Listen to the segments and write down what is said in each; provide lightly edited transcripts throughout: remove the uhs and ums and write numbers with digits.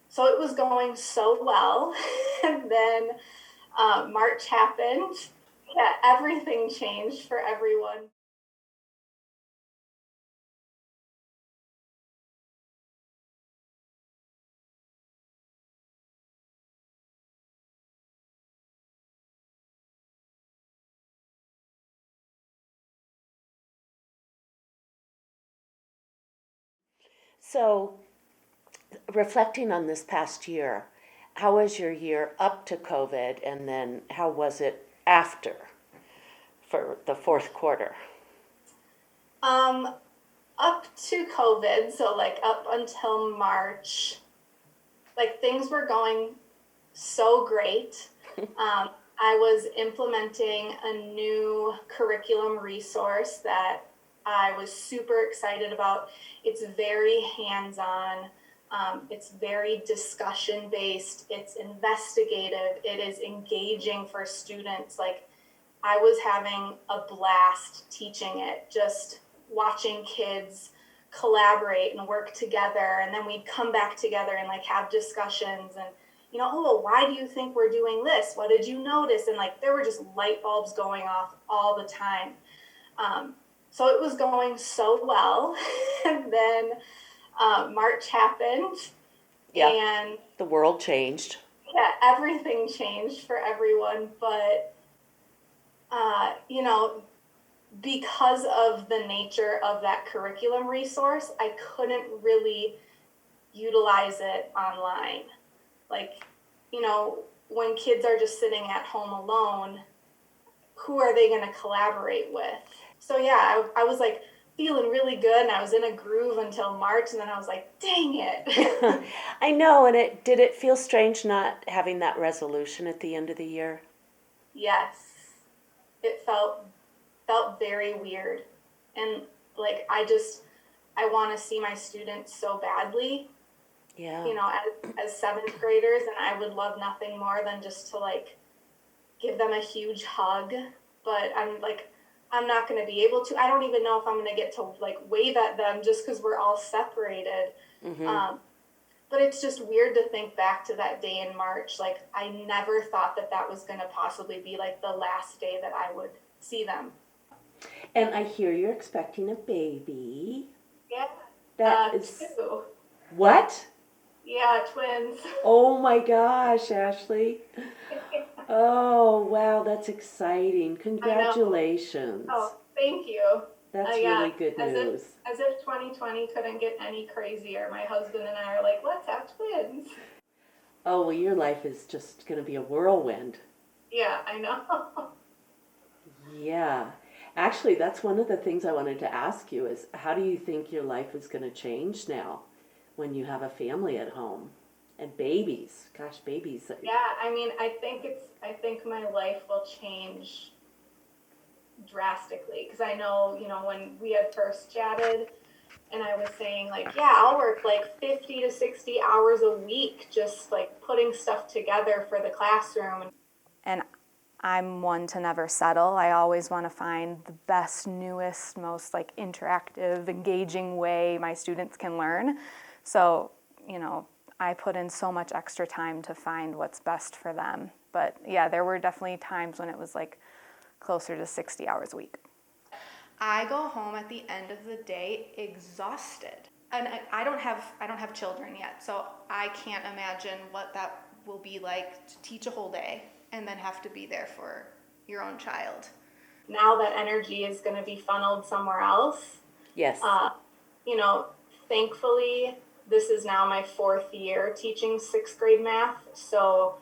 So it was going so well. And then March happened. Yeah, everything changed for everyone. So, reflecting on this past year, how was your year up to COVID, and then how was it after for the fourth quarter? Um, Up to COVID, so like up until March, like things were going so great. I was implementing a new curriculum resource that I was super excited about. It's very hands on, it's very discussion based, it's investigative, it is engaging for students. Like, I was having a blast teaching it, just watching kids collaborate and work together. And then we'd come back together and like have discussions and, oh, why do you think we're doing this? What did you notice? And like, there were just light bulbs going off all the time. So it was going so well. And then March happened, Yeah, and the world changed. yeah, everything changed for everyone. But, uh, you know, because of the nature of that curriculum resource, I couldn't really utilize it online. Like, when kids are just sitting at home alone, who are they going to collaborate with? So, yeah, I was like feeling really good and I was in a groove until March, and then I was like, dang it. I know, and did it feel strange not having that resolution at the end of the year? Yes, it felt very weird. And like, I want to see my students so badly, Yeah. as seventh graders, and I would love nothing more than just to like give them a huge hug. But I'm not going to be able to. I don't even know if I'm going to get to like wave at them just because we're all separated. Mm-hmm. But it's just weird to think back to that day in March. Like, I never thought that that was going to possibly be like the last day that I would see them. And I hear you're expecting a baby. Yeah, That is two. what? Yeah, twins. Oh my gosh, Ashley. Oh, wow, that's exciting. I know. Congratulations. Oh, thank you. That's Yeah, really good news. as if 2020 couldn't get any crazier. My husband and I are like, let's have twins. Oh, well, your life is just going to be a whirlwind. Yeah, I know. Yeah. Actually, that's one of the things I wanted to ask you is how do you think your life is going to change now when you have a family at home and babies? Gosh, babies. Yeah, I mean, I think my life will change drastically because I know, when we had first chatted and I was saying like, yeah, I'll work like 50 to 60 hours a week just like putting stuff together for the classroom. And I'm one to never settle. I always want to find the best, newest, most like interactive, engaging way my students can learn. So, I put in so much extra time to find what's best for them. But yeah, there were definitely times when it was like closer to 60 hours a week. I go home at the end of the day exhausted. And I don't have children yet, so I can't imagine what that will be like to teach a whole day and then have to be there for your own child. Now that energy is going to be funneled somewhere else. Yes. You know, Thankfully, this is now my fourth year teaching sixth grade math, so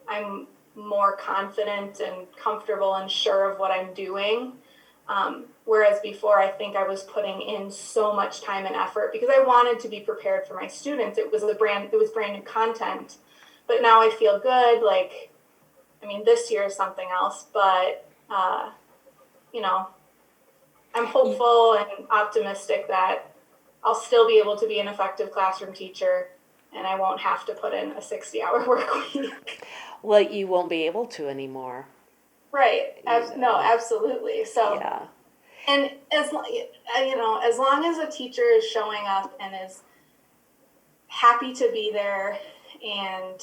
I'm more confident and comfortable and sure of what I'm doing. Whereas before, I think I was putting in so much time and effort because I wanted to be prepared for my students. It was brand new content, but now I feel good. Like, I mean, this year is something else, but you know, I'm hopeful and optimistic that I'll still be able to be an effective classroom teacher and I won't have to put in a 60-hour work week. Well, you won't be able to anymore. Right. No, absolutely. So, Yeah. and as long as a teacher is showing up and is happy to be there and,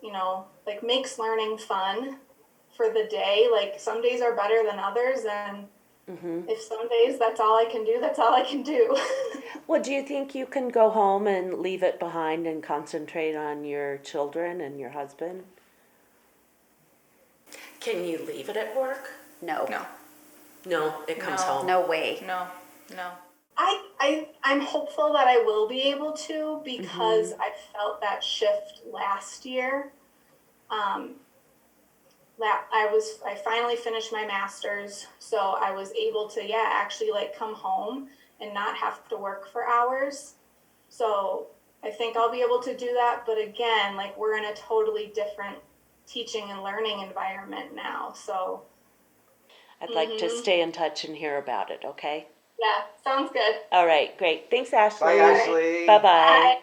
you know, like makes learning fun for the day. Like some days are better than others, and if some days that's all I can do, that's all I can do. Well, do you think you can go home and leave it behind and concentrate on your children and your husband? Can you leave it at work? No. No, No, it comes No. home. No way. no. I'm hopeful that I will be able to, because I felt that shift last year. I finally finished my master's, so I was able to, actually like come home and not have to work for hours. So I think I'll be able to do that. But again, like we're in a totally different teaching and learning environment now. So I'd like to stay in touch and hear about it, okay? yeah, sounds good. All right, great. Thanks, Ashley. Bye, Ashley. Bye-bye. Bye.